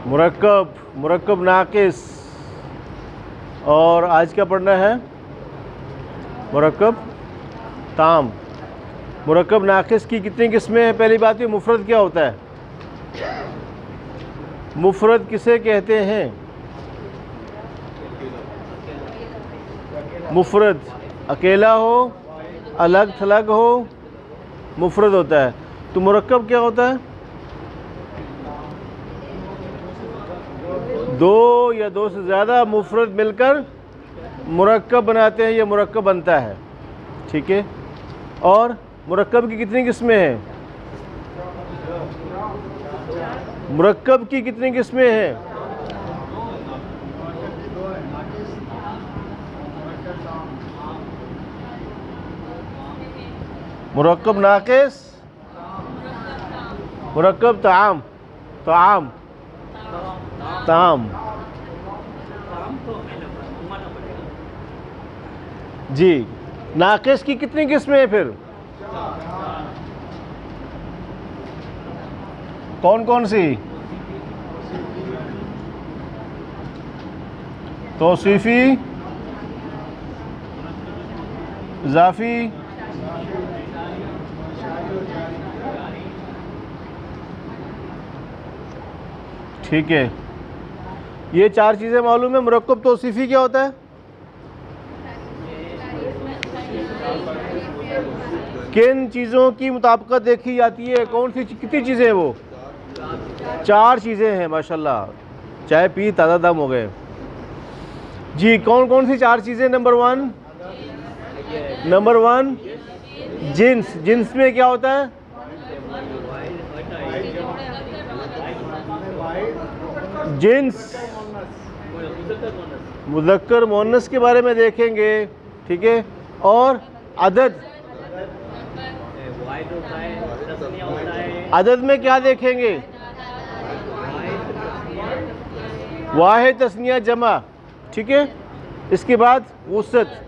مرکب، مرکب ناقص، اور آج کیا پڑھنا ہے؟ مرکب تام۔ مرکب ناقص کی کتنی قسمیں ہیں؟ پہلی بات یہ مفرد کیا ہوتا ہے؟ مفرد کسے کہتے ہیں؟ مفرد اکیلا ہو، الگ تھلگ ہو، مفرد ہوتا ہے۔ تو مرکب کیا ہوتا ہے؟ دو یا دو سے زیادہ مفرد مل کر مرکب بناتے ہیں، یہ مرکب بنتا ہے، ٹھیک ہے؟ اور مرکب کی کتنی قسمیں ہیں؟ مرکب کی کتنی قسمیں ہیں؟ مرکب ناقص، مرکب طعام، طعام، طعام، جی۔ ناقص کی کتنی قسمیں ہیں پھر؟ کون کون سی؟ توصیفی، اضافی، ٹھیک ہے۔ یہ چار چیزیں معلوم ہے۔ مرکب توصیفی کیا ہوتا ہے؟ کن چیزوں کی مطابقت دیکھی جاتی ہے؟ کون سی کتنی چیزیں ہیں وہ؟ چار چیزیں ہیں، ماشاءاللہ، چائے پی تازہ دم ہو گئے جی۔ کون کون سی چار چیزیں؟ نمبر ون، نمبر ون جنس۔ جنس میں کیا ہوتا ہے؟ جنس مذکر مؤنث کے بارے میں دیکھیں گے، ٹھیک ہے؟ اور عدد، عدد میں کیا دیکھیں گے؟ واحد، تثنیہ، جمع، ٹھیک ہے؟ اس کے بعد وسط،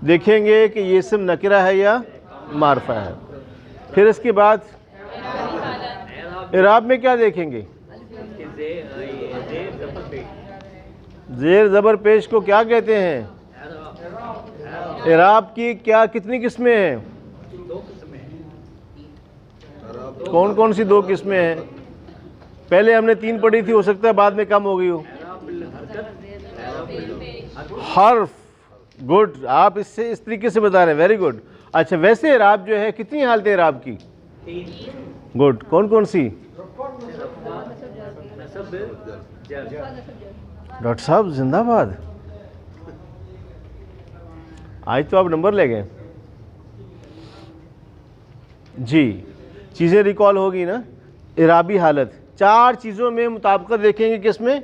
دیکھیں گے کہ یہ اسم نکرہ ہے یا معرفہ ہے۔ پھر اس کے بعد اعراب میں کیا دیکھیں گے؟ زیر زبر پیش کو کیا کہتے ہیں؟ اعراب کی کیا کتنی قسمیں ہیں؟ کون کون سی دو قسمیں ہیں؟ پہلے ہم نے تین پڑھی تھی، ہو سکتا ہے بعد میں کم ہو گئی ہو۔ حرف، گڈ، آپ اس طریقے سے بتا رہے ہیں، ویری گڈ۔ اچھا، ویسے اعراب جو ہے کتنی حالتیں اعراب کی؟ گڈ، کون کون سی؟ ڈاکٹر صاحب زندہ باد، آج تو آپ نمبر لے گئے جی۔ چیزیں ریکال ہوگی نا؟ اعرابی حالت، چار چیزوں میں مطابقت دیکھیں گے، کس میں؟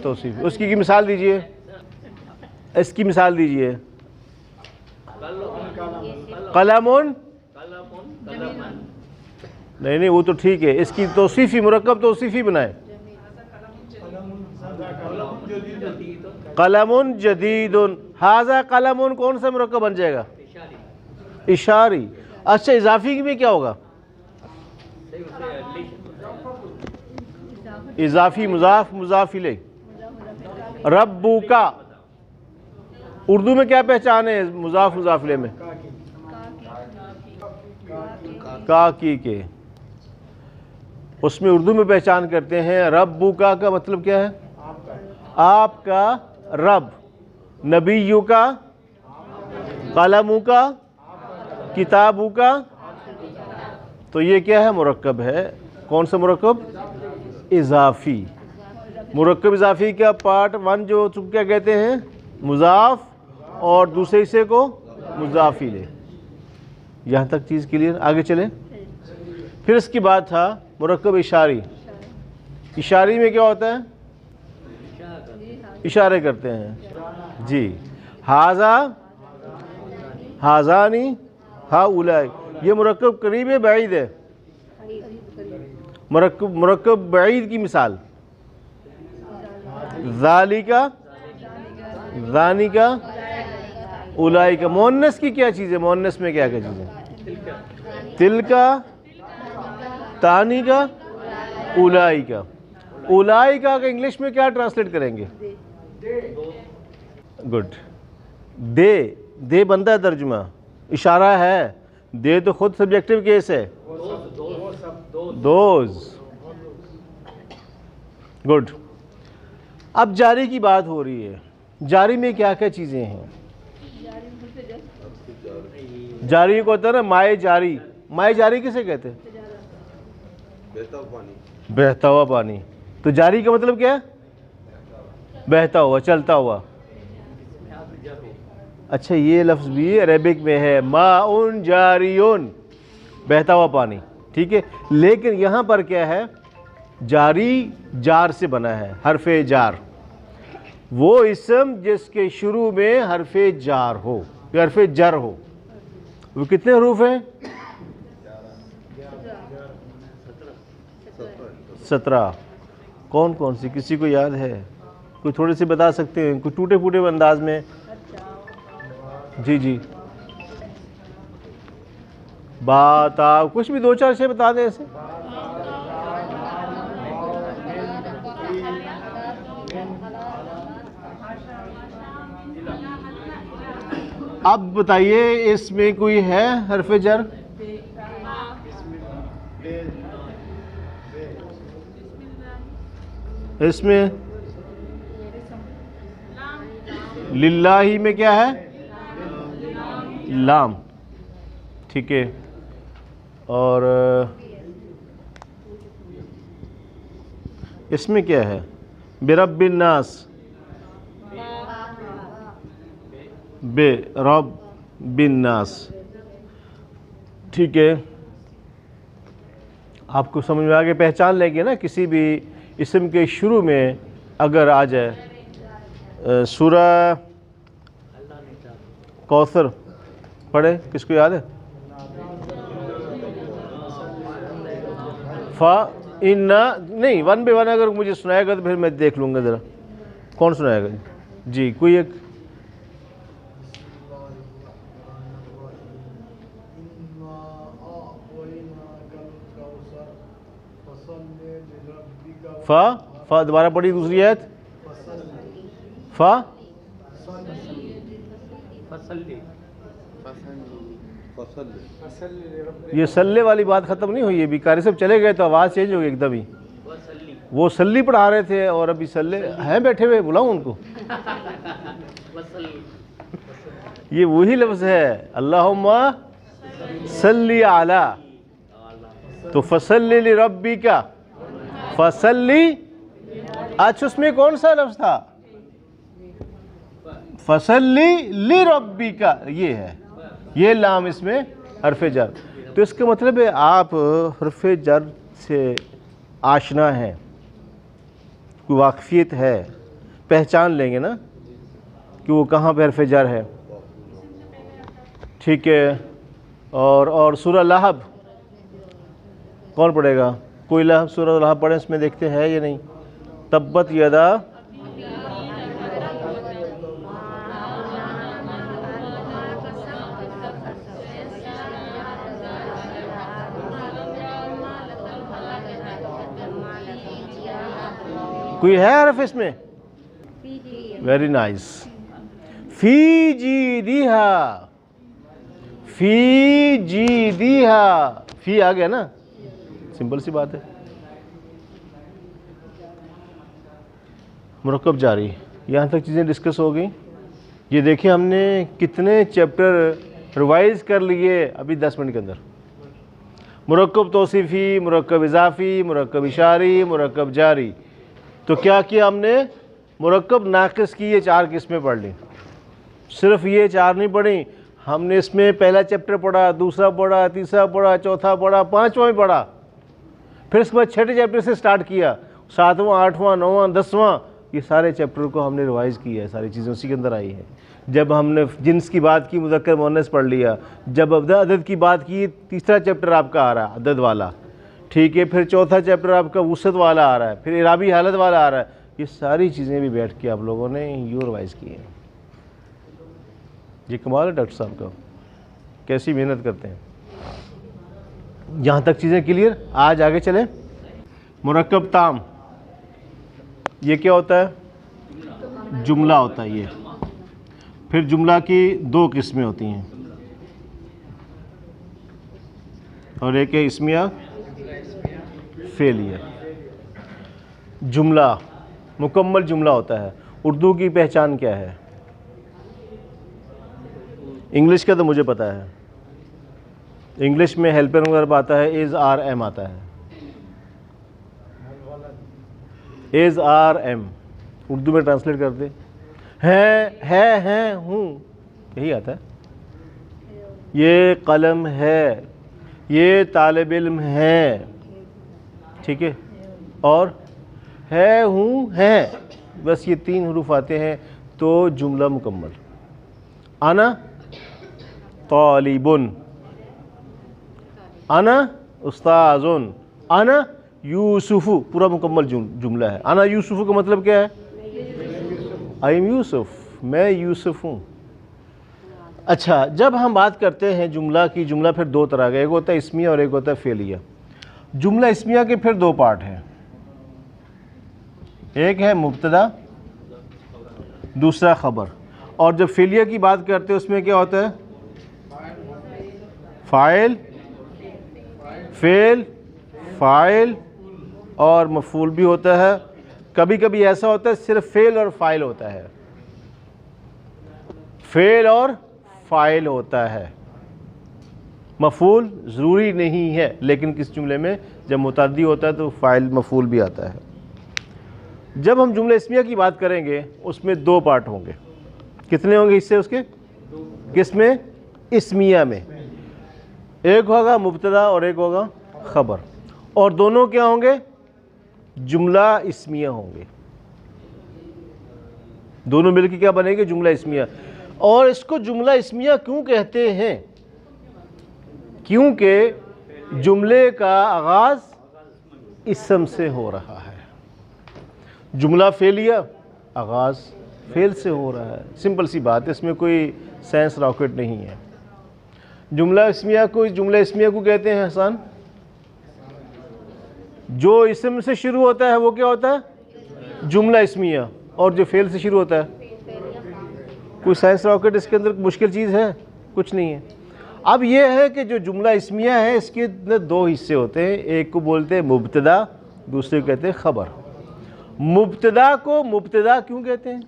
توصیف۔ اس کی مثال دیجئے، اس کی مثال دیجئے۔ قلم، نہیں وہ تو ٹھیک ہے، اس کی توصیفی، مرکب توصیفی بنائے۔ قلم جدید، ھذا قلم، کون سا مرکب بن جائے گا؟ اشاری۔ اچھا، اضافی میں کیا ہوگا؟ اضافی، مضاف، مضاف الیہ۔ ربک، اردو میں کیا پہچان ہے مضاف مضاف الیہ میں؟ کا کی کے، اس میں اردو میں پہچان کرتے ہیں۔ ربک کا مطلب کیا ہے؟ آپ کا رب، نبیوں کا، قلموں کا، کتابوں کا، تو یہ کیا ہے؟ مرکب ہے۔ کون سا مرکب؟ اضافی۔ مرکب اضافی کا پارٹ ون جو کیا کہتے ہیں؟ مضاف، اور دوسرے حصے کو مضاف الیہ۔ یہاں تک چیز کلیئر؟ آگے چلیں۔ پھر اس کے بعد تھا مرکب اشاری۔ اشاری میں کیا ہوتا ہے؟ اشارے کرتے ہیں جی۔ ھذا، ھذانی، ھؤلاء، یہ مرکب قریب ہے بعید ہے؟ مرکب بعید کی مثال، ذالک، ذانک، اولئک۔ مؤنث کی کیا چیز ہے؟ مؤنث میں کیا کیا چیز ہے؟ تل کا، تانی کا، اولائی کا. اولائی کا انگلش میں کیا ٹرانسلیٹ کریں گے؟ گڈ. دے، دے بنتا ہے ترجمہ، اشارہ ہے. دے تو خود سبجیکٹیو کیس ہے. دوز. گڈ. اب جاری کی بات ہو رہی ہے. جاری میں کیا کیا چیزیں ہیں؟ جاری کو ہوتا ہے نا مائع جاری. مائع جاری کسے کہتے ہیں؟ بہتا ہوا پانی. تو جاری کا مطلب کیا ہے؟ بہتا ہوا، چلتا ہوا. اچھا یہ لفظ بھی عربک میں ہے، ماء جاریون، بہتا ہوا پانی. ٹھیک ہے، لیکن یہاں پر کیا ہے؟ جاری جار سے بنا ہے، حرف جار. وہ اسم جس کے شروع میں حرف جار ہو یا حرف جر ہو. وہ کتنے حروف ہیں؟ 17. کون کون سی؟ کسی کو یاد ہے؟ کوئی تھوڑے سے بتا سکتے ہیں؟ کوئی ٹوٹے پھوٹے انداز میں؟ جی جی، بات آپ کچھ بھی 2-4 سے بتا دیں ایسے. اب بتائیے اس میں کوئی ہے حرف جر؟ اس میں للہ میں کیا ہے؟ لام. ٹھیک ہے. اور اس میں کیا ہے؟ برب الناس، بے رب بالناس. ٹھیک ہے، آپ کو سمجھ میں آگے پہچان لیں گے نا. کسی بھی اسم کے شروع میں اگر آ جائے، سورہ کوثر پڑھے، کس کو یاد ہے؟ نہیں، 1 by 1 اگر مجھے سنائے گا تو پھر میں دیکھ لوں گا ذرا کون سنائے گا. جی کوئی ایک. فا دوبارہ پڑھی دوسری آیت. فا یہ سلے والی بات ختم نہیں ہوئی. ابھی قاری صاحب چلے گئے تو آواز چینج ہو گئی ایک دم ہی. وہ سلی پڑھا رہے تھے اور ابھی سلے ہیں بیٹھے ہوئے، بلاؤں ان کو. یہ وہی لفظ ہے، اللہم صلی علی. تو فصلی لربک، فصلی. اچھا اس میں کون سا لفظ تھا؟ فصلی لربک، یہ ہے. یہ لام اس میں حرف جر. تو اس کا مطلب ہے آپ حرف جر سے آشنا ہیں، کوئی واقفیت ہے، پہچان لیں گے نا کہ وہ کہاں پہ حرف جر ہے. ٹھیک ہے. اور سورہ لہب کون پڑھے گا؟ کوئی لہب، سورہ لہب پڑھیں، اس میں دیکھتے ہیں یا نہیں. تبت یدا، کوئی ہے حرف اس میں؟ Very nice. فی جیدہا، فی جیدہا. فی آ گیا نا، سمپل سی بات ہے. مرکب جاری. یہاں تک چیزیں ڈسکس ہو گئیں. یہ دیکھیں ہم نے کتنے چیپٹر ریوائز کر لیے ابھی 10 منٹ کے اندر. مرکب توصیفی، مرکب اضافی، مرکب اشاری، مرکب جاری. تو کیا کیا ہم نے؟ مرکب ناقص کی یہ 4 قسمیں پڑھ لیں. صرف یہ 4 نہیں پڑھیں، ہم نے اس میں پہلا چیپٹر پڑھا، دوسرا پڑھا، تیسرا پڑھا، چوتھا پڑھا، 5واں بھی پڑھا. پھر اس کے بعد 6ٹھے چیپٹر سے سٹارٹ کیا، 7واں، 8واں، 9واں، 10واں. یہ سارے چیپٹر کو ہم نے ریوائز کیا ہے. ساری چیزیں اسی کے اندر آئی ہیں. جب ہم نے جنس کی بات کی، مذکر مؤنث پڑھ لیا. جب عدد کی بات کی، تیسرا چیپٹر آپ کا آ رہا ہے عدد والا. ٹھیک ہے. پھر چوتھا چیپٹر آپ کا وسعت والا آ رہا ہے. پھر اعرابی حالت والا آ رہا ہے. یہ ساری چیزیں بھی بیٹھ کے آپ لوگوں نے یوں ریوائز کی ہیں. یہ کمال ہے ڈاکٹر صاحب کا، کیسی محنت کرتے ہیں. یہاں تک چیزیں کلیئر؟ آج آگے چلیں. مرکب تام یہ کیا ہوتا ہے؟ جملہ ہوتا ہے یہ. پھر جملہ کی دو قسمیں ہوتی ہیں اور ایک ہے اسمیہ فعلیہ. جملہ مکمل جملہ ہوتا ہے. اردو کی پہچان کیا ہے؟ انگلش کا تو مجھے پتہ ہے. انگلش میں ہیلپر ورب آتا ہے از آر ایم آتا ہے. از آر ایم اردو میں ٹرانسلیٹ کرتے ہے ہوں یہی آتا ہے. یہ قلم ہے, یہ طالب علم ہے, ٹھیک ہے, اور ہے ہوں ہے, بس یہ تین حروف آتے ہیں تو جملہ مکمل. انا طالبن, انا استاذن, انا یوسف, پورا مکمل جملہ ہے. انا یوسف کا مطلب کیا ہے؟ آئی ایم یوسف, میں یوسف ہوں. اچھا, جب ہم بات کرتے ہیں جملہ کی, جملہ پھر دو طرح کا, ایک ہوتا ہے اسمیہ اور ایک ہوتا ہے فعلیہ. جملہ اسمیہ کے پھر دو پارٹ ہیں, ایک ہے مبتدا, دوسرا خبر. اور جب فعلیہ کی بات کرتے ہیں اس میں کیا ہوتا ہے؟ فاعل, فعل, فاعل اور مفعول بھی ہوتا ہے. کبھی کبھی ایسا ہوتا ہے صرف فعل اور فاعل ہوتا ہے, فعل اور فاعل ہوتا ہے, مفعول ضروری نہیں ہے. لیکن کس جملے میں جب متعدی ہوتا ہے تو فاعل مفعول بھی آتا ہے. جب ہم جملہ اسمیہ کی بات کریں گے اس میں دو پارٹ ہوں گے. کتنے ہوں گے حصے اس کے؟ کس میں؟ اسمیہ میں. ایک ہوگا مبتدا اور ایک ہوگا خبر, اور دونوں کیا ہوں گے؟ جملہ اسمیہ ہوں گے. دونوں مل کے کیا بنے گے؟ جملہ اسمیہ. اور اس کو جملہ اسمیہ کیوں کہتے ہیں؟ کیونکہ جملے کا آغاز اسم سے ہو رہا ہے. جملہ فعلیہ آغاز فعل سے ہو رہا ہے. سمپل سی بات ہے, اس میں کوئی سائنس راکٹ نہیں ہے. جملہ اسمیہ کو کہتے ہیں حسان, جو اسم سے شروع ہوتا ہے وہ کیا ہوتا ہے؟ جملہ اسمیہ. اور جو فعل سے شروع ہوتا ہے, کوئی سائنس راکٹ اس کے اندر مشکل چیز ہے؟ کچھ نہیں ہے. اب یہ ہے کہ جو جملہ اسمیہ ہے اس کے دو حصے ہوتے ہیں, ایک کو بولتے ہیں مبتدا, دوسرے کو کہتے ہیں خبر. مبتدا کو مبتدا کیوں کہتے ہیں؟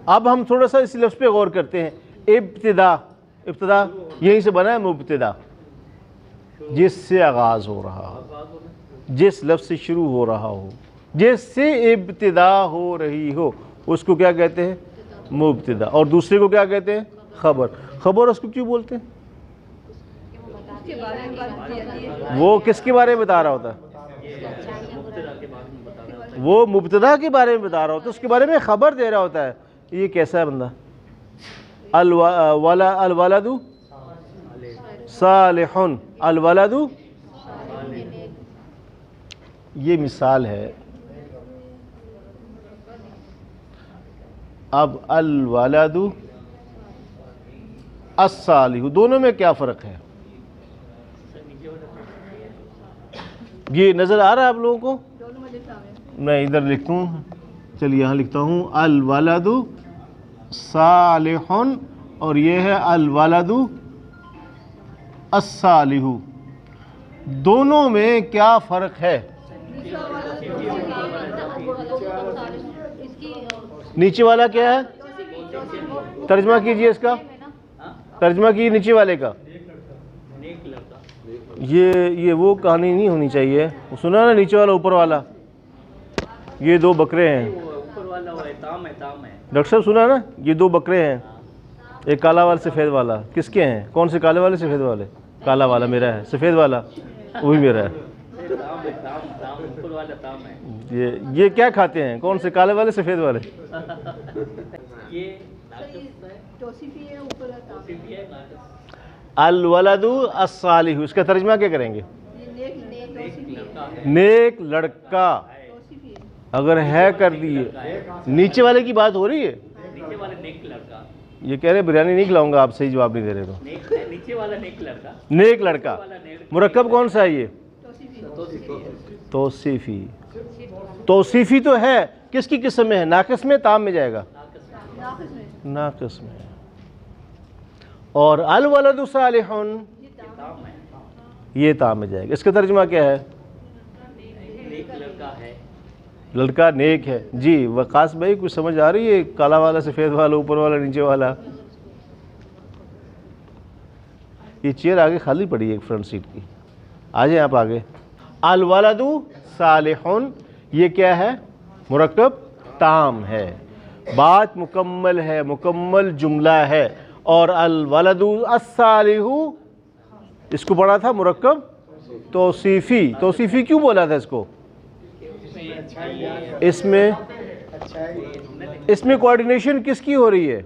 اب ہم تھوڑا سا اس لفظ پہ غور کرتے ہیں. ابتدا, ابتدا یہیں سے بنا ہے مبتدا, جس سے آغاز ہو رہا ہو, جس لفظ سے شروع ہو رہا ہو, جس سے ابتدا ہو رہی ہو, اس کو کیا کہتے ہیں؟ مبتدا. اور دوسرے کو کیا کہتے ہیں؟ خبر. خبر اس کو کیوں بولتے ہیں؟ وہ کس کے بارے میں بتا رہا ہوتا ہے؟ وہ مبتدا کے بارے میں بتا رہا ہوتا ہے, اس کے بارے میں خبر دے رہا ہوتا ہے. یہ کیسا ہے بندہ؟ الولد صالح, الولد, یہ مثال ہے. اب الولد الصالح, دونوں میں کیا فرق ہے؟ یہ نظر آ رہا ہے آپ لوگوں کو؟ میں ادھر لکھتا ہوں, چلیے یہاں لکھتا ہوں الولد صالح, اور یہ ہے الولد الصالح. دونوں میں کیا فرق ہے؟ نیچے والا کیا ہے؟ ترجمہ کیجئے اس کا, ترجمہ کیجئے نیچے والے کا. یہ وہ کہانی نہیں ہونی چاہیے. سنا نا, نیچے والا اوپر والا, یہ دو بکرے ہیں. ڈاکٹر صاحب سنا نا, یہ دو بکرے ہیں, ایک کالا والا سفید والا. کس کے ہیں؟ کون سے کالے والے سفید والے؟ کالا والا میرا ہے, سفید والا وہی میرا ہے. یہ کیا کھاتے ہیں؟ کون سے کالے والے سفید والے؟ الولد الصالح, اس کا ترجمہ کیا کریں گے؟ نیک لڑکا. اگر ہے کر دیے, نیچے والے کی بات ہو رہی ہے. یہ کہہ رہے بریانی نہیں کھلاؤں گا آپ صحیح جواب نہیں دے رہے تو. نیچے والا نیک لڑکا. نیک لڑکا. مرکب کون سا ہے یہ؟ توصیفی. توصیفی تو ہے، کس کی قسم میں ہے؟ ناقص میں، تام میں جائے گا؟ ناقص میں. اور الولد صالح یہ تام میں جائے گا. اس کا ترجمہ کیا ہے؟ لڑکا نیک ہے. جی وقاص بھائی کچھ سمجھ آ رہی ہے؟ کالا والا، سفید والا، اوپر والا، نیچے والا. یہ چیئر آگے خالی پڑی ہے ایک فرنٹ سیٹ کی، آ جائیں آپ آگے. الولد صالح یہ کیا ہے؟ مرکب تام ہے، بات مکمل ہے، مکمل جملہ ہے. اور الولد الصالح اس کو پڑھا تھا مرکب توصیفی. توصیفی کیوں بولا تھا اس کو؟ اس میں کوارڈینیشن کس کی ہو رہی ہے؟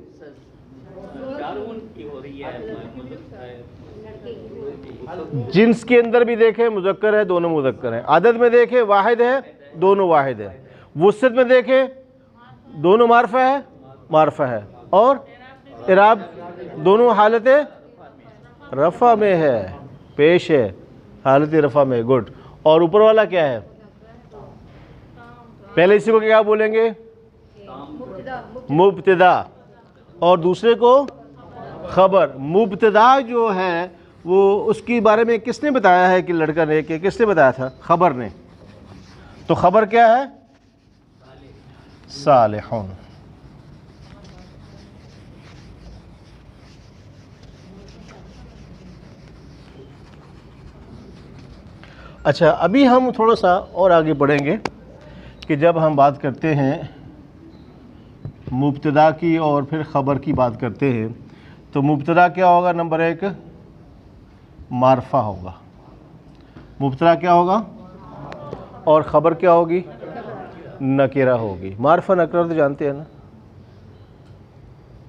جنس کے اندر بھی دیکھیں مذکر ہے، دونوں مذکر ہیں. عدد میں دیکھیں واحد ہے، دونوں واحد ہے. وسعت میں دیکھیں دونوں معرفہ ہے، معرفہ ہے. اور اعراب دونوں حالت رفع میں ہے، پیش ہے، حالت رفع میں. گڈ. اور اوپر والا کیا ہے؟ پہلے اسی کو کیا بولیں گے؟ مبتدا. اور دوسرے کو خبر. مبتدا جو ہے وہ اس کے بارے میں کس نے بتایا ہے کہ لڑکا نیک ہے؟ کس نے بتایا تھا؟ خبر نے. تو خبر کیا ہے؟ صالحون. اچھا ابھی ہم تھوڑا سا اور آگے بڑھیں گے کہ جب ہم بات کرتے ہیں مبتدا کی اور پھر خبر کی بات کرتے ہیں تو مبتدا کیا ہوگا؟ نمبر ایک معرفہ ہوگا. مبتدا کیا ہوگا؟ اور خبر کیا ہوگی؟ نکرہ ہوگی. معرفہ نکرہ تو جانتے ہیں نا،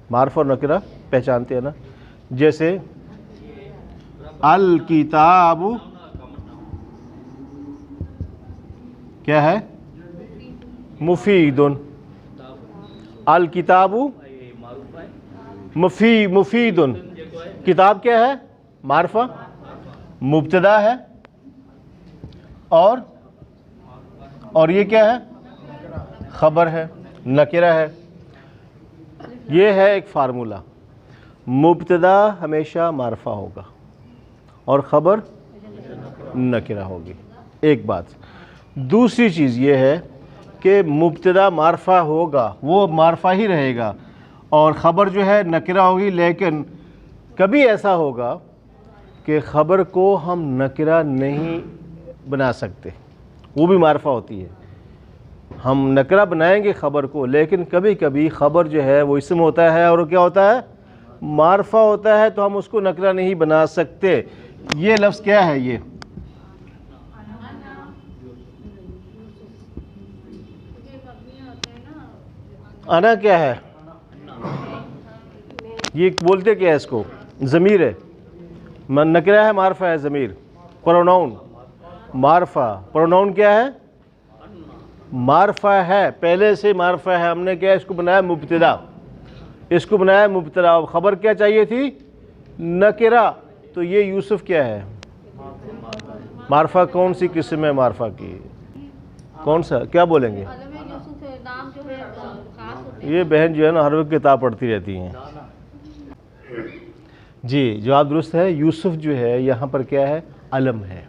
معرفہ اور نکرہ پہچانتے ہیں نا. جیسے الکتاب کیا ہے؟ مفید. الکتاب مفید. کتاب کیا ہے؟ معرفہ. مبتدا ہے اور یہ کیا ہے؟ خبر ہے، نکرہ ہے. یہ ہے ایک فارمولہ. مبتدا ہمیشہ معرفہ ہوگا اور خبر نکرہ ہوگی. ایک بات. دوسری چیز یہ ہے کہ مبتدا معرفہ ہوگا، وہ معرفہ ہی رہے گا، اور خبر جو ہے نکرہ ہوگی. لیکن کبھی ایسا ہوگا کہ خبر کو ہم نکرہ نہیں بنا سکتے، وہ بھی معرفہ ہوتی ہے. ہم نکرہ بنائیں گے خبر کو، لیکن کبھی کبھی خبر جو ہے وہ اسم ہوتا ہے اور کیا ہوتا ہے؟ معرفہ ہوتا ہے، تو ہم اس کو نکرہ نہیں بنا سکتے. یہ لفظ کیا ہے؟ یہ انا کیا ہے؟ یہ بولتے کیا ہے اس کو؟ ضمیر ہے. نکرہ ہے، معرفہ ہے. ضمیر پروناؤن معرفہ. پروناؤن کیا ہے؟ معرفہ ہے، پہلے سے معرفہ ہے. ہم نے کیا اس کو بنایا؟ مبتدا. اس کو بنایا مبتدا. خبر کیا چاہیے تھی؟ نکرہ. تو یہ یوسف کیا ہے؟ معرفہ. کون سی قسم ہے معرفہ کی؟ کون سا؟ کیا بولیں گے؟ یہ بہن جو ہے نا ہر وقت کتاب پڑھتی رہتی ہیں. جی جواب درست ہے. یوسف جو ہے یہاں پر کیا ہے؟ علم ہے،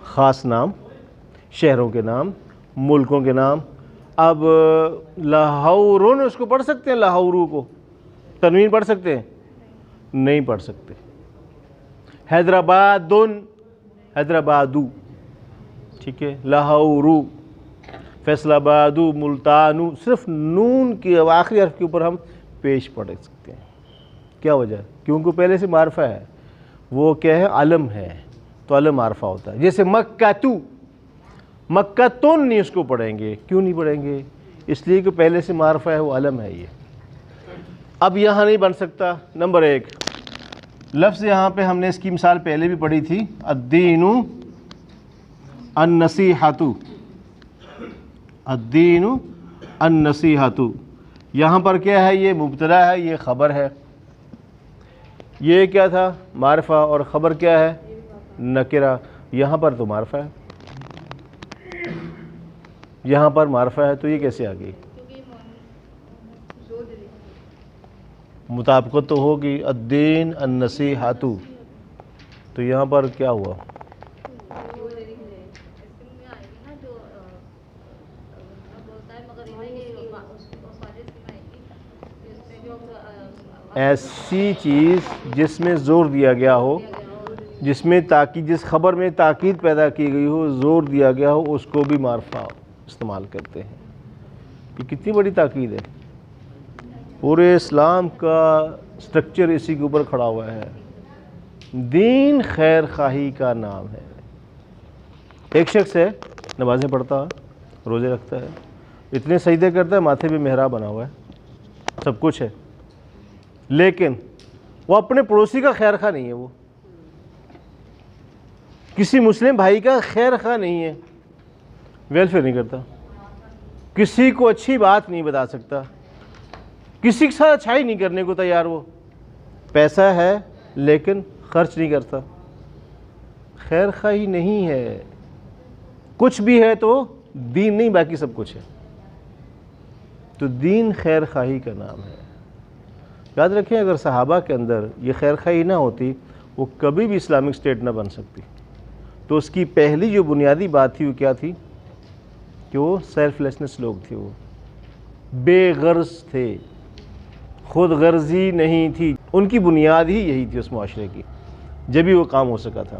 خاص نام، شہروں کے نام، ملکوں کے نام. اب لاہورون اس کو پڑھ سکتے ہیں؟ لاہورو کو تنوین پڑھ سکتے ہیں؟ نہیں پڑھ سکتے. حیدرآبادن، حیدرآبادو، ٹھیک ہے. لاہورو، فیصل آبادو، ملتانو. صرف نون کے آخری حرف کے اوپر ہم پیش پڑھ سکتے ہیں. کیا وجہ ہے؟ کیونکہ پہلے سے معرفہ ہے. وہ کیا ہے؟ علم ہے، تو علم معرفہ ہوتا ہے. جیسے مکہ، مکہ تون نہیں اس کو پڑھیں گے. کیوں نہیں پڑھیں گے؟ اس لیے کہ پہلے سے معرفہ ہے، وہ علم ہے. یہ اب یہاں نہیں بن سکتا. نمبر ایک لفظ یہاں پہ ہم نے اس کی مثال پہلے بھی پڑھی تھی. الدین النصیحۃ. الدین النصیحۃ. یہاں پر کیا ہے؟ یہ مبتدا ہے، یہ خبر ہے. یہ کیا تھا؟ معرفہ. اور خبر کیا ہے؟ نکرہ. یہاں پر تو معرفہ ہے، یہاں پر معرفہ ہے، تو یہ کیسے آ گئی؟ مطابقت تو ہوگی. الدین النصیحۃ، تو یہاں پر کیا ہوا؟ ایسی چیز جس میں زور دیا گیا ہو، جس میں تاکید، جس خبر میں تاکید پیدا کی گئی ہو، زور دیا گیا ہو، اس کو بھی معرفہ استعمال کرتے ہیں. یہ کتنی بڑی تاکید ہے. پورے اسلام کا سٹرکچر اسی کے اوپر کھڑا ہوا ہے. دین خیر خواہی کا نام ہے. ایک شخص ہے، نمازیں پڑھتا ہے، روزے رکھتا ہے، اتنے سجدے کرتا ہے، ماتھے پہ محراب بنا ہوا ہے، سب کچھ ہے، لیکن وہ اپنے پڑوسی کا خیر خواہ نہیں ہے. وہ کسی مسلم بھائی کا خیر خواہ نہیں ہے، ویلفیئر نہیں کرتا، کسی کو اچھی بات نہیں بتا سکتا، کسی کے ساتھ اچھائی نہیں کرنے کو تیار. وہ پیسہ ہے لیکن خرچ نہیں کرتا. خیر خواہی نہیں ہے. کچھ بھی ہے تو دین نہیں، باقی سب کچھ ہے. تو دین خیر خواہی کا نام ہے. یاد رکھیں، اگر صحابہ کے اندر یہ خیر خواہی نہ ہوتی، وہ کبھی بھی اسلامک اسٹیٹ نہ بن سکتی. تو اس کی پہلی جو بنیادی بات تھی وہ کیا تھی؟ کہ وہ سیلف لیسنس لوگ تھے، وہ بے غرض تھے، خود غرضی نہیں تھی. ان کی بنیاد ہی یہی تھی اس معاشرے کی، جبھی وہ کام ہو سکا تھا.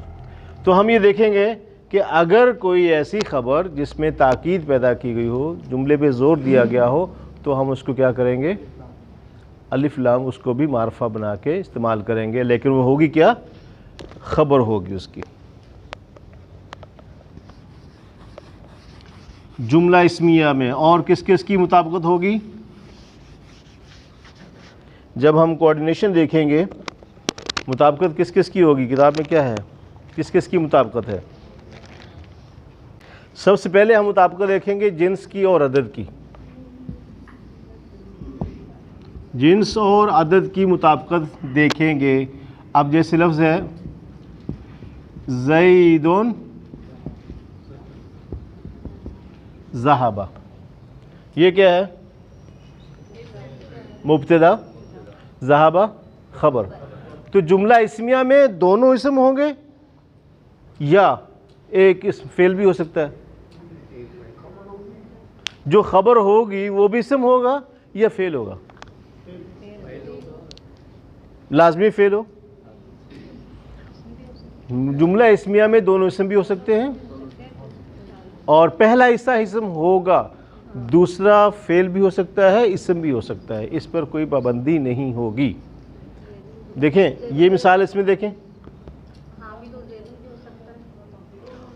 تو ہم یہ دیکھیں گے کہ اگر کوئی ایسی خبر جس میں تاکید پیدا کی گئی ہو، جملے پہ زور دیا گیا ہو، تو ہم اس کو کیا کریں گے؟ الف لام، اس کو بھی معرفہ بنا کے استعمال کریں گے. لیکن وہ ہوگی کیا؟ خبر ہوگی اس کی. جملہ اسمیہ میں اور کس کس کی مطابقت ہوگی؟ جب ہم کوآرڈینیشن دیکھیں گے، مطابقت کس کس کی ہوگی؟ کتاب میں کیا ہے؟ کس کس کی مطابقت ہے؟ سب سے پہلے ہم مطابقت دیکھیں گے جنس کی اور عدد کی. جنس اور عدد کی مطابقت دیکھیں گے. اب جیسے لفظ ہے زیدن ذہبا، یہ کیا ہے؟ مبتدا، ذہبا خبر. تو جملہ اسمیہ میں دونوں اسم ہوں گے یا ایک اسم فعل بھی ہو سکتا ہے؟ جو خبر ہوگی وہ بھی اسم ہوگا یا فعل ہوگا؟ لازمی فعل ہو. جملہ اسمیہ میں دونوں اسم بھی ہو سکتے ہیں، اور پہلا حصہ اسم ہوگا، دوسرا فعل بھی ہو سکتا ہے، اسم بھی ہو سکتا ہے. اس پر کوئی پابندی نہیں ہوگی. دیکھیں یہ مثال اس میں دیکھیں،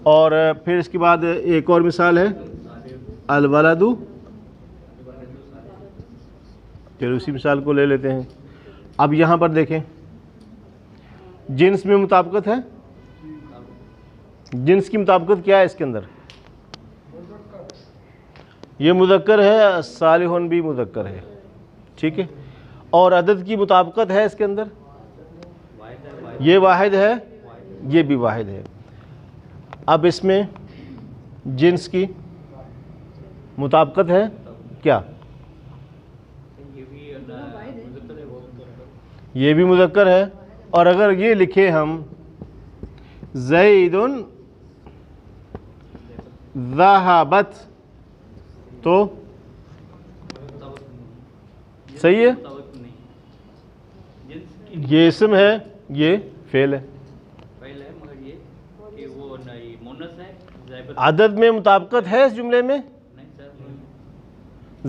اور پھر اس کے بعد ایک اور مثال ہے الولد. چلو اسی مثال کو لے لیتے ہیں. اب یہاں پر دیکھیں، جنس میں مطابقت ہے. جنس کی مطابقت کیا ہے اس کے اندر؟ یہ مذکر ہے، صالحون بھی مذکر ہے، ٹھیک ہے. اور عدد کی مطابقت ہے اس کے اندر، یہ واحد ہے، یہ بھی واحد ہے. اب اس میں جنس کی مطابقت ہے کیا؟ یہ بھی مذکر ہے. اور اگر یہ لکھے ہم زید ذہبت تو صحیح ہے، یہ اسم ہے، یہ فعل ہے. عدد میں مطابقت ہے اس جملے میں؟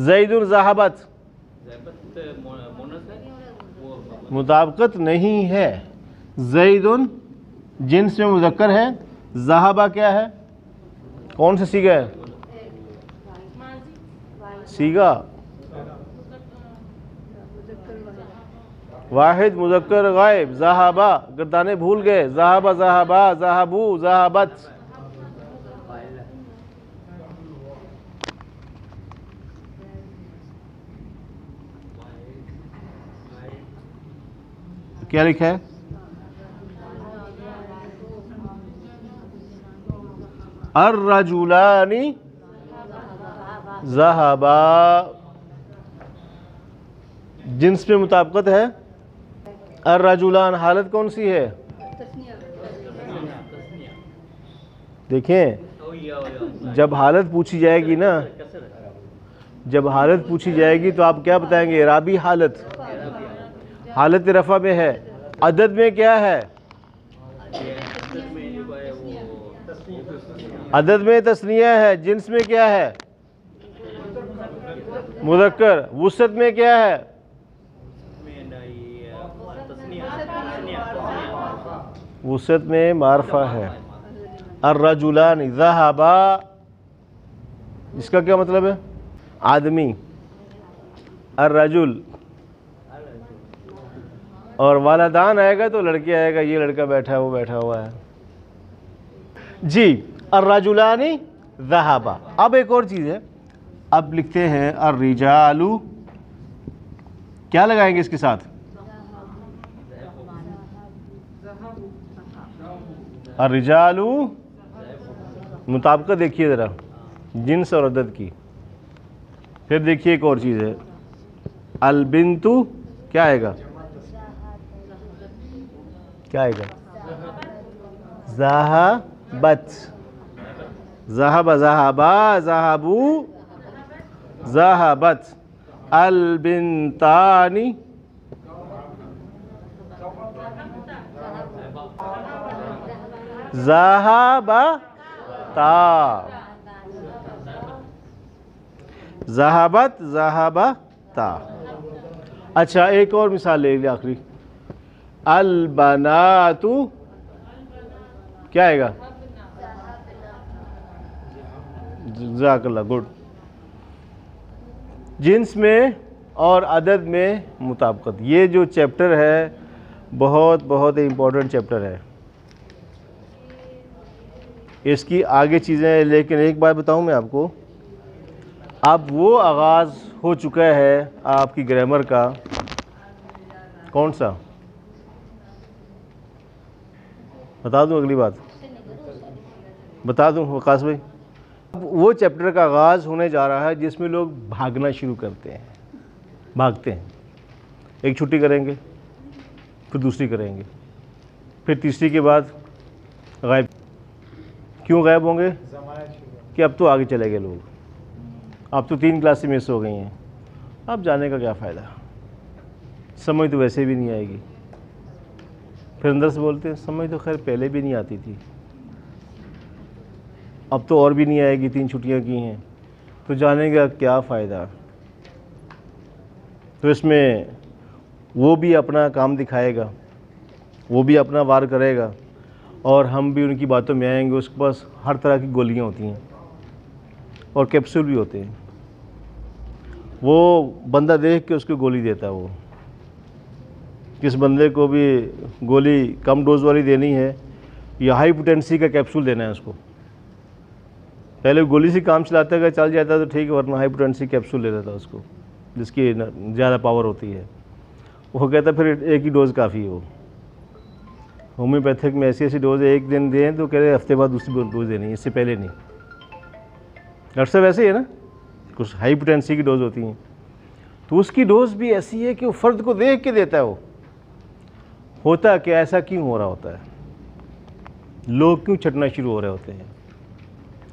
زید ذہبت مطابقت نہیں ہے. زید جنس میں مذکر ہے، ذہبہ کیا ہے؟ کون سا صیغہ ہے؟ صیغہ واحد مذکر غائب. ذہبہ گردانے بھول گئے، ذہبہ ذہبا ذہبو ذہبت. کیا لکھا ہے؟ الرجلان ذهبا، جنس میں مطابقت ہے. الرجلان حالت کون سی ہے؟ دیکھیں جب حالت پوچھی جائے گی نا، جب حالت پوچھی جائے گی تو آپ کیا بتائیں گے؟ اعرابی حالت، حالت رفع میں ہے. عدد میں کیا ہے؟ عدد میں تثنیہ ہے. جنس میں کیا ہے؟ مذکر. وسعت میں کیا ہے؟ وسعت میں معرفہ ہے. الرجلان ذهبا، اس کا کیا مطلب ہے؟ آدمی. الرجل، اور والدان آئے گا تو لڑکی آئے گا، یہ لڑکا بیٹھا ہے وہ بیٹھا ہوا ہے. جی الرجلان ذهبا. اب ایک اور چیز ہے، اب لکھتے ہیں الرجال، کیا لگائیں گے اس کے ساتھ؟ الرجال مطابقت دیکھیے ذرا جنس اور عدد کی. پھر دیکھیے ایک اور چیز ہے، البنت کیا آئے گا؟ کیا آئے گا؟ ذهبت. ذهب، ذهبا، ذهبوا، ذهبت. البنتان ذهبتا. ذهبت، ذهبتا. اچھا ایک اور مثال لے لیں آخری. البنات کیا آئے گا؟ جزاک اللہ، گڈ. جنس میں اور عدد میں مطابقت، یہ جو چیپٹر ہے بہت بہت امپورٹنٹ چیپٹر ہے. اس کی آگے چیزیں، لیکن ایک بات بتاؤں میں آپ کو، اب وہ آغاز ہو چکا ہے آپ کی گرامر کا. کون سا؟ بتا دوں اگلی بات؟ بتا دوں وقاص بھائی؟ وہ چیپٹر کا آغاز ہونے جا رہا ہے جس میں لوگ بھاگنا شروع کرتے ہیں، بھاگتے ہیں. ایک چھٹی کریں گے، پھر دوسری کریں گے، پھر تیسری کے بعد غائب. کیوں غائب ہوں گے؟ کہ اب تو آگے چلے گئے لوگ، اب تو 3 کلاسیں مس ہو گئی ہیں، اب جانے کا کیا فائدہ، سمجھ تو ویسے بھی نہیں آئے گی. پھر اندر سے بولتے ہیں سمجھ تو خیر پہلے بھی نہیں آتی تھی، اب تو اور بھی نہیں آئے گی، 3 چھٹیاں کی ہیں، تو جانے کا کیا فائدہ. تو اس میں وہ بھی اپنا کام دکھائے گا، وہ بھی اپنا وار کرے گا، اور ہم بھی ان کی باتوں میں آئیں گے. اس کے پاس ہر طرح کی گولیاں ہوتی ہیں اور کیپسول بھی ہوتے ہیں. وہ بندہ دیکھ کے اس کو گولی دیتا ہے. وہ کس بندے کو بھی گولی کم ڈوز والی دینی ہے یا ہائی پوٹینسی کا کیپسول دینا ہے اس کو، پہلے گولی سے کام چلاتا ہے، اگر چل جاتا ہے تو ٹھیک ہے، ورنہ ہائی پوٹینسی کیپسول لے لیتا ہے اس کو جس کی زیادہ پاور ہوتی ہے. وہ کہتا ہے پھر ایک ہی ڈوز کافی ہے. وہ ہومیوپیتھک میں ایسی ایسی ڈوز ایک دن دیں تو کہہ رہے ہفتے بعد دوسری ڈوز دینی ہے، اس سے پہلے نہیں. ڈاکٹر صاحب ایسے ہی ہے نا، کچھ ہائی پوٹینسی کی ڈوز ہوتی ہیں تو اس کی ڈوز بھی ایسی ہے کہ وہ فرد کو دیکھ کے دیتا ہے. وہ ہوتا کہ ایسا کیوں ہو رہا ہوتا ہے؟ لوگ کیوں چھٹنا شروع ہو رہے ہوتے ہیں؟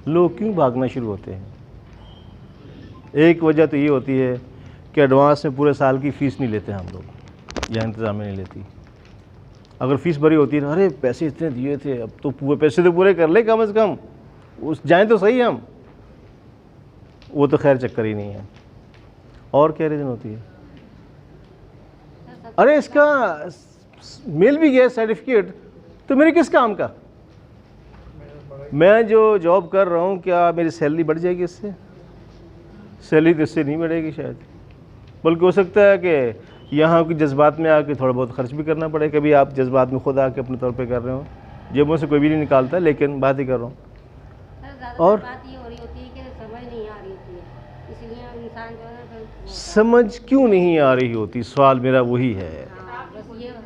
لوگ کیوں بھاگنا شروع ہوتے ہیں؟ ایک وجہ تو یہ ہوتی ہے کہ ایڈوانس میں پورے سال کی فیس نہیں لیتے ہم لوگ، یا انتظامیہ نہیں لیتی. اگر فیس بھری ہوتی ہے نا، ارے پیسے اتنے دیے تھے، اب تو پورے پیسے تو پورے کر لیں کم از کم، اس جائیں تو صحیح ہم. وہ تو خیر چکر ہی نہیں ہے. اور کیا ریزن ہوتی ہے؟ ارے اس کا مل بھی گیا سرٹیفکیٹ تو میرے کس کام کا؟ میں جو جاب کر رہا ہوں کیا میری سیلری بڑھ جائے گی اس سے؟ سیلری تو اس سے نہیں بڑھے گی شاید، بلکہ ہو سکتا ہے کہ یہاں کے جذبات میں آ کے تھوڑا بہت خرچ بھی کرنا پڑے. کبھی آپ جذبات میں خود آ کے اپنے طور پہ کر رہے ہو، جیبوں سے کوئی بھی نہیں نکالتا، لیکن بات ہی کر رہا ہوں. اور بات یہ ہو رہی ہوتی ہے کہ سمجھ نہیں آ رہی ہوتی ہے، اس لیے انسان جو ہے نا سمجھ کیوں نہیں آ رہی ہوتی؟ سوال میرا وہی ہے. بس یہ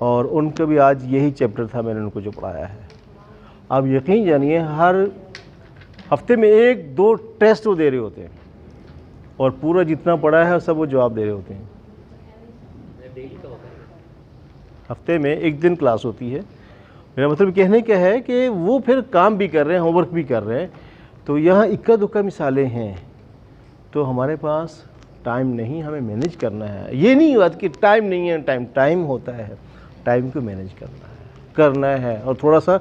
اور ان کا بھی آج یہی چیپٹر تھا میں نے ان کو جو پڑھایا ہے. آپ یقین جانیے ہر ہفتے میں 1-2 ٹیسٹ وہ دے رہے ہوتے ہیں اور پورا جتنا پڑھا ہے سب وہ جواب دے رہے ہوتے ہیں. ہفتے میں 1 دن کلاس ہوتی ہے. میرا مطلب کہنے کا ہے کہ وہ پھر کام بھی کر رہے ہیں، ہوم ورک بھی کر رہے ہیں. تو یہاں اکا دکا مثالیں ہیں. تو ہمارے پاس ٹائم نہیں، ہمیں مینیج کرنا ہے. یہ نہیں بات کہ ٹائم نہیں ہے، ٹائم ہوتا ہے، ٹائم کو مینیج کرنا ہے اور تھوڑا سا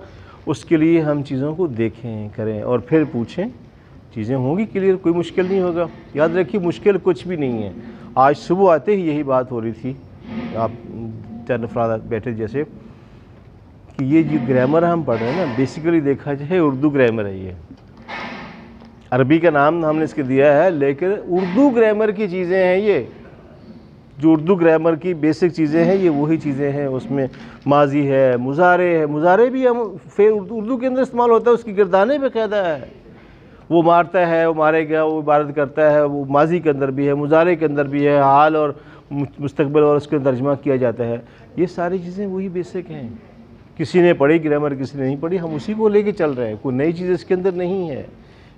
اس کے لیے ہم چیزوں کو دیکھیں کریں اور پھر پوچھیں. چیزیں ہوں گی کلیئر، کوئی مشکل نہیں ہوگا. یاد رکھیے مشکل کچھ بھی نہیں ہے. آج صبح آتے ہی یہی بات ہو رہی تھی، آپ 10 افراد بیٹھے جیسے، کہ یہ جو گرامر ہم پڑھ رہے ہیں نا بیسیکلی دیکھا جائے اردو گرامر ہے. یہ عربی کا نام ہم نے اس کے دیا ہے لیکن اردو گرامر کی چیزیں ہیں. یہ جو اردو گرامر کی بیسک چیزیں ہیں یہ وہی چیزیں ہیں. اس میں ماضی ہے، مضارع ہے. مضارع بھی ہم پھر اردو کے اندر استعمال ہوتا ہے، اس کی گردانے پہ قاعدہ ہے. وہ مارتا ہے، وہ مارے گا، وہ عبارت کرتا ہے. وہ ماضی کے اندر بھی ہے، مضارع کے اندر بھی ہے، حال اور مستقبل اور اس کے ترجمہ کیا جاتا ہے. یہ ساری چیزیں وہی بیسک ہیں. کسی نے پڑھی گرامر، کسی نے نہیں پڑھی، ہم اسی کو لے کے چل رہے ہیں. کوئی نئی چیز اس کے اندر نہیں ہے.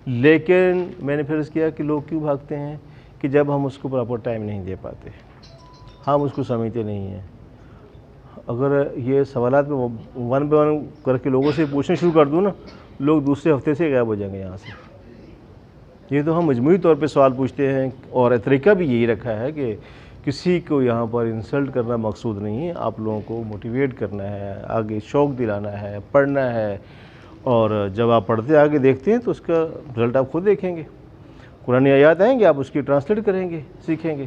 لیکن میں نے پھر اس کیا کہ لوگ کیوں بھاگتے ہیں کہ جب ہم اس کو پراپر ٹائم نہیں دے پاتے، ہم اس کو سمجھتے نہیں ہیں. اگر یہ سوالات میں 1 by 1 کر کے لوگوں سے پوچھنا شروع کر دوں نا، لوگ دوسرے ہفتے سے غائب ہو جائیں گے یہاں سے. یہ تو ہم مجموعی طور پہ سوال پوچھتے ہیں اور طریقہ بھی یہی رکھا ہے کہ کسی کو یہاں پر انسلٹ کرنا مقصود نہیں ہے. آپ لوگوں کو موٹیویٹ کرنا ہے، آگے شوق دلانا ہے، پڑھنا ہے. اور جب آپ پڑھتے آگے دیکھتے ہیں تو اس کا رزلٹ آپ خود دیکھیں گے. قرآنی آیات آئیں گے، آپ اس کی ٹرانسلیٹ کریں گے، سیکھیں گے.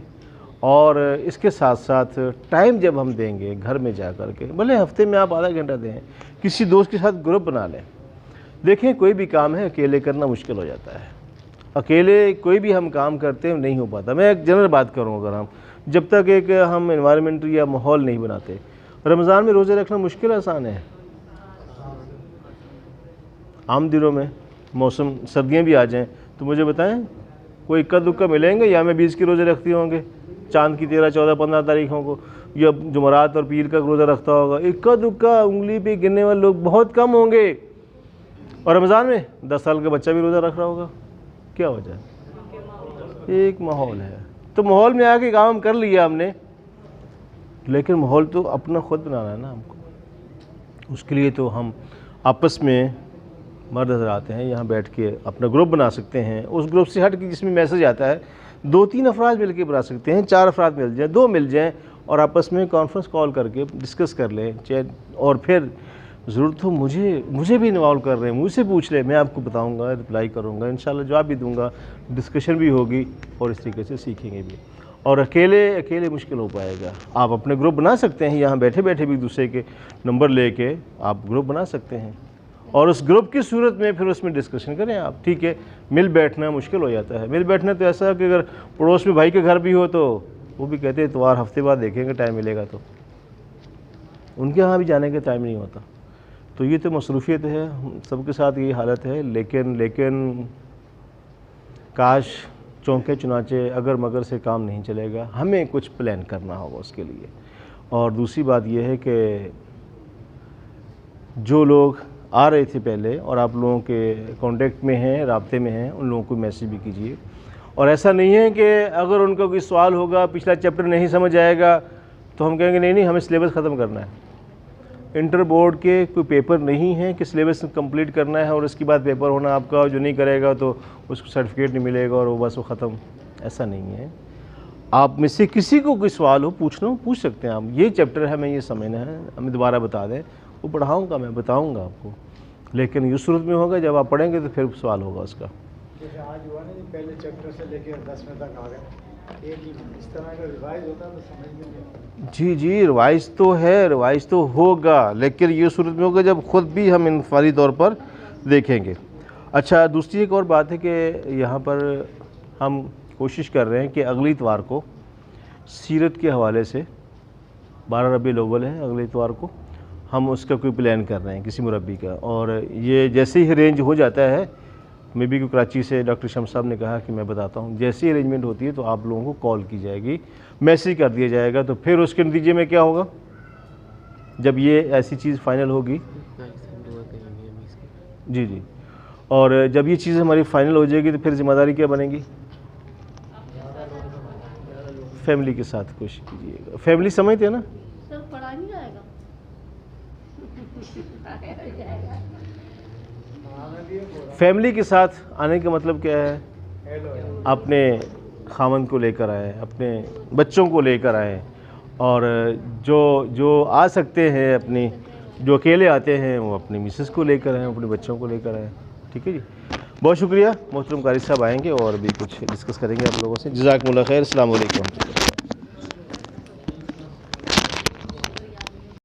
اور اس کے ساتھ ساتھ ٹائم جب ہم دیں گے گھر میں جا کر کے، بھلے ہفتے میں آپ آدھا گھنٹہ دیں، کسی دوست کے ساتھ گروپ بنا لیں. دیکھیں کوئی بھی کام ہے اکیلے کرنا مشکل ہو جاتا ہے. اکیلے کوئی بھی ہم کام کرتے ہیں نہیں ہو پاتا. میں ایک جنرل بات کروں، اگر ہم جب تک ایک ہم انوائرمنٹ یا ماحول نہیں بناتے. رمضان میں روزے رکھنا مشکل آسان ہے؟ عام دنوں میں موسم سردیاں بھی آ جائیں تو مجھے بتائیں کوئی اکا دکا ملیں گے یا میں 20 کے روزے رکھتی ہوں گے چاند کی 13، 14، 15 تاریخوں کو، یا جمعرات اور پیر کا روزہ رکھتا ہوگا؟ اکا دکا انگلی پہ گننے والے لوگ بہت کم ہوں گے. اور رمضان میں 10 سال کا بچہ بھی روزہ رکھ رہا ہوگا. کیا وجہ ہے؟ ایک ماحول ہے. تو ماحول میں آ کے کام کر لیا ہم نے، لیکن ماحول تو اپنا خود بنانا ہے نا ہم کو. اس کے لیے تو ہم آپس میں مرد حضرات ہیں، یہاں بیٹھ کے اپنا گروپ بنا سکتے ہیں. اس گروپ سے ہٹ کے جس میں میسج آتا ہے 2-3 افراد مل کے بنا سکتے ہیں، 4 افراد مل جائیں، 2 مل جائیں اور آپس میں کانفرنس کال کر کے ڈسکس کر لیں. اور پھر ضرورت ہو مجھے بھی انوالو کر رہے ہیں، مجھ سے پوچھ لیں، میں آپ کو بتاؤں گا، رپلائی کروں گا، انشاءاللہ جواب بھی دوں گا، ڈسکشن بھی ہوگی اور اس طریقے سے سیکھیں گے بھی. اور اکیلے مشکل ہو پائے گا. آپ اپنے گروپ بنا سکتے ہیں، یہاں بیٹھے بیٹھے بھی دوسرے کے نمبر لے کے آپ گروپ بنا سکتے ہیں اور اس گروپ کی صورت میں پھر اس میں ڈسکشن کریں آپ. ٹھیک ہے، مل بیٹھنا مشکل ہو جاتا ہے. مل بیٹھنا تو ایسا کہ اگر پڑوس میں بھائی کے گھر بھی ہو تو وہ بھی کہتے ہیں اتوار ہفتے بعد دیکھیں گے ٹائم ملے گا، تو ان کے ہاں بھی جانے کا ٹائم نہیں ہوتا. تو یہ تو مصروفیت ہے، سب کے ساتھ یہ حالت ہے. لیکن کاش چونکے چنانچے اگر مگر سے کام نہیں چلے گا، ہمیں کچھ پلان کرنا ہوگا اس کے لیے. اور دوسری بات یہ ہے کہ جو لوگ آ رہے تھے پہلے اور آپ لوگوں کے کانٹیکٹ میں ہیں، رابطے میں ہیں، ان لوگوں کو میسیج بھی کیجیے. اور ایسا نہیں ہے کہ اگر ان کا کوئی سوال ہوگا، پچھلا چیپٹر نہیں سمجھ آئے گا تو ہم کہیں گے نہیں ہمیں سلیبس ختم کرنا ہے. انٹر بورڈ کے کوئی پیپر نہیں ہے کہ سلیبس کمپلیٹ کرنا ہے اور اس کے بعد پیپر ہونا آپ کا، جو نہیں کرے گا تو اس کو سرٹیفکیٹ نہیں ملے گا اور وہ بس وہ ختم. ایسا نہیں ہے. آپ میں سے کسی کو کوئی سوال ہو پوچھ سکتے ہیں آپ. یہ چیپٹر ہے، ہمیں یہ سمجھنا ہے، ہمیں دوبارہ بتا دیں، وہ پڑھاؤں گا، میں بتاؤں گا آپ کو. لیکن یہ صورت میں ہوگا جب آپ پڑھیں گے تو پھر سوال ہوگا اس کا. جیسے آج ہوا نا، پہلے چیپٹر سے لے کے 10ویں تک آ گئے، ایک ہی اس طرح کا ریوائز ہوتا ہے تو سمجھ میں نہیں آتا. جی ریوائز تو ہے، ریوائز تو ہوگا، لیکن یہ صورت میں ہوگا جب خود بھی ہم انفرادی طور پر دیکھیں گے. اچھا، دوسری ایک اور بات ہے کہ یہاں پر ہم کوشش کر رہے ہیں کہ اگلی اتوار کو سیرت کے حوالے سے 12 ربیع الاول ہے اگلے اتوار کو، ہم اس کا کوئی پلان کر رہے ہیں کسی مربی کا. اور یہ جیسے ہی ارینج ہو جاتا ہے، میں بھی کراچی سے ڈاکٹر شمس صاحب نے کہا کہ میں بتاتا ہوں، جیسی ارینجمنٹ ہوتی ہے تو آپ لوگوں کو کال کی جائے گی، میسیج کر دیا جائے گا. تو پھر اس کے نتیجے میں کیا ہوگا؟ جب یہ ایسی چیز فائنل ہوگی جی جی، اور جب یہ چیز ہماری فائنل ہو جائے گی تو پھر ذمہ داری کیا بنے گی؟ فیملی کے ساتھ کوشش کیجیے گا. فیملی سمجھتے ہیں نا؟ سر پڑھا نہیں جائے گا. فیملی کے ساتھ آنے کا مطلب کیا ہے؟ اپنے خاوند کو لے کر آئے، اپنے بچوں کو لے کر آئے، اور جو آ سکتے ہیں اپنی، جو اکیلے آتے ہیں وہ اپنی مسز کو لے کر آئیں، اپنے بچوں کو لے کر آئیں. ٹھیک ہے جی، بہت شکریہ. محترم قاری صاحب آئیں گے اور بھی کچھ ڈسکس کریں گے آپ لوگوں سے. جزاکم اللہ خیر. السلام علیکم.